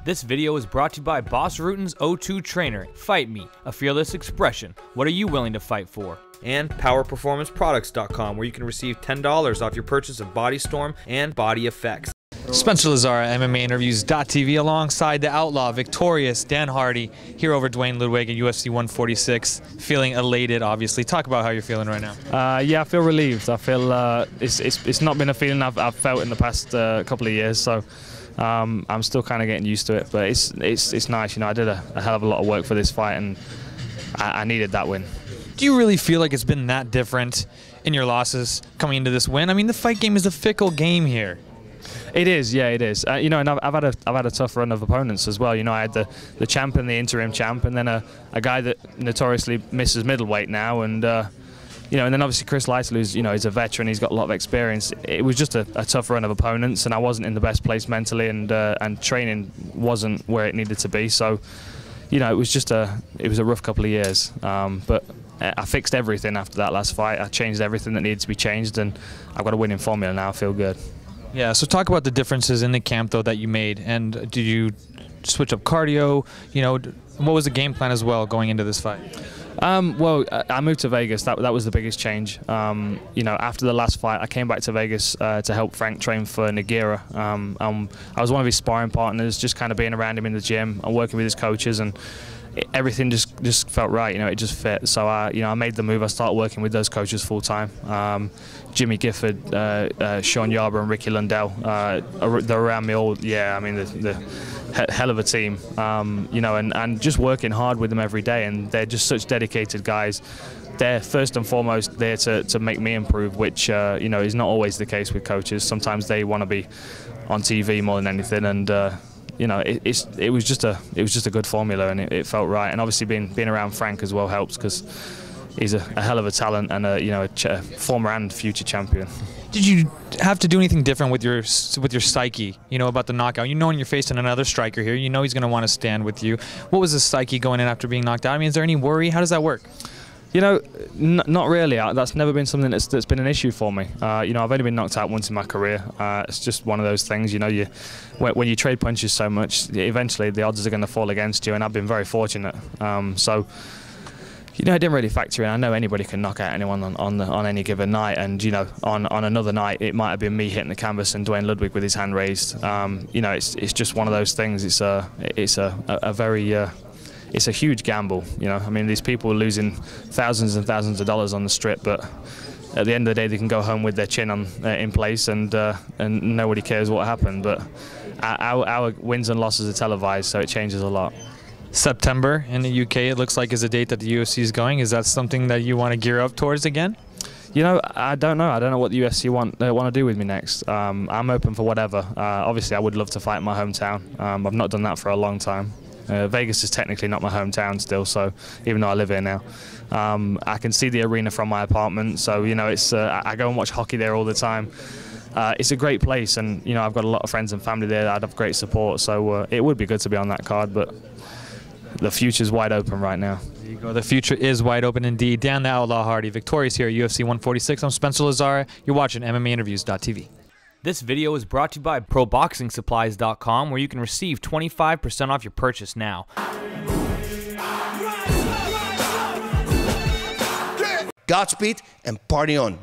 This video is brought to you by Boss Rutan's O2 Trainer. Fight me, a fearless expression. What are you willing to fight for? And PowerPerformanceProducts.com, where you can receive $10 off your purchase of Body Storm and Body Effects. Spencer Lazara, MMAinterviews.tv, alongside the outlaw, victorious Dan Hardy, here over Duane Ludwig at UFC 146. Feeling elated, obviously. Talk about how you're feeling right now. Yeah, I feel relieved. I feel it's not been a feeling I've felt in the past couple of years, so I'm still kind of getting used to it. But it's nice, you know. I did a hell of a lot of work for this fight, and I needed that win. Do you really feel like it's been that different in your losses coming into this win? I mean, the fight game is a fickle game here. It is, yeah, it is. You know, and I've had a tough run of opponents as well. You know, I had the champ and the interim champ, and then a guy that notoriously misses middleweight now, and you know, and then obviously Chris Lytle, who's, you know, he's a veteran, he's got a lot of experience. It was just a tough run of opponents, and I wasn't in the best place mentally, and training wasn't where it needed to be. So, you know, it was a rough couple of years, but I fixed everything after that last fight. I changed everything that needed to be changed, and I've got a winning formula now. I feel good. Yeah, so talk about the differences in the camp, though, that you made. And did you switch up cardio? You know, what was the game plan as well going into this fight? Well, I moved to Vegas. That was the biggest change. You know, after the last fight, I came back to Vegas to help Frank train for Nogueira. I was one of his sparring partners, just kind of being around him in the gym and working with his coaches, and everything just felt right. You know, it just fit. So you know, I made the move. I started working with those coaches full time. Jimmy Gifford, Sean Yarber, and Ricky Lundell. They're around me all. Yeah, I mean, the hell of a team. You know, and just working hard with them every day. And they're just such dedicated guys. They're first and foremost there to make me improve, which you know, is not always the case with coaches. Sometimes they want to be on TV more than anything, and you know, it was just a good formula, and it felt right. And obviously being around Frank as well helps, because he's a hell of a talent, and you know, a former and future champion. Did you have to do anything different with your psyche? You know, about the knockout. You know, when you're facing another striker here, you know he's going to want to stand with you. What was the psyche going in after being knocked out? I mean, is there any worry? How does that work? You know, not really. That's never been something that's been an issue for me. You know, I've only been knocked out once in my career. It's just one of those things. You know, when you trade punches so much, eventually the odds are going to fall against you. And I've been very fortunate. So, you know, it didn't really factor in. I know anybody can knock out anyone on any given night. And you know, on another night, it might have been me hitting the canvas and Duane Ludwig with his hand raised. You know, it's just one of those things. It's a very it's a huge gamble, you know. I mean, these people are losing thousands and thousands of dollars on the strip, but at the end of the day, they can go home with their chin in place, and nobody cares what happened. But our wins and losses are televised, so it changes a lot. September in the UK, it looks like, is a date that the UFC is going. Is that something that you want to gear up towards again? You know, I don't know. I don't know what the UFC want to do with me next. I'm open for whatever. Obviously, I would love to fight in my hometown. I've not done that for a long time. Vegas is technically not my hometown still, so even though I live here now, I can see the arena from my apartment. So you know, it's I go and watch hockey there all the time. It's a great place, and you know, I've got a lot of friends and family there. I'd have great support, so it would be good to be on that card. But the future's wide open right now. There you go. The future is wide open indeed. Dan the Outlaw Hardy, victorious here at UFC 146. I'm Spencer Lazara. You're watching MMAinterviews.tv. This video is brought to you by ProBoxingSupplies.com, where you can receive 25% off your purchase now. Godspeed and party on.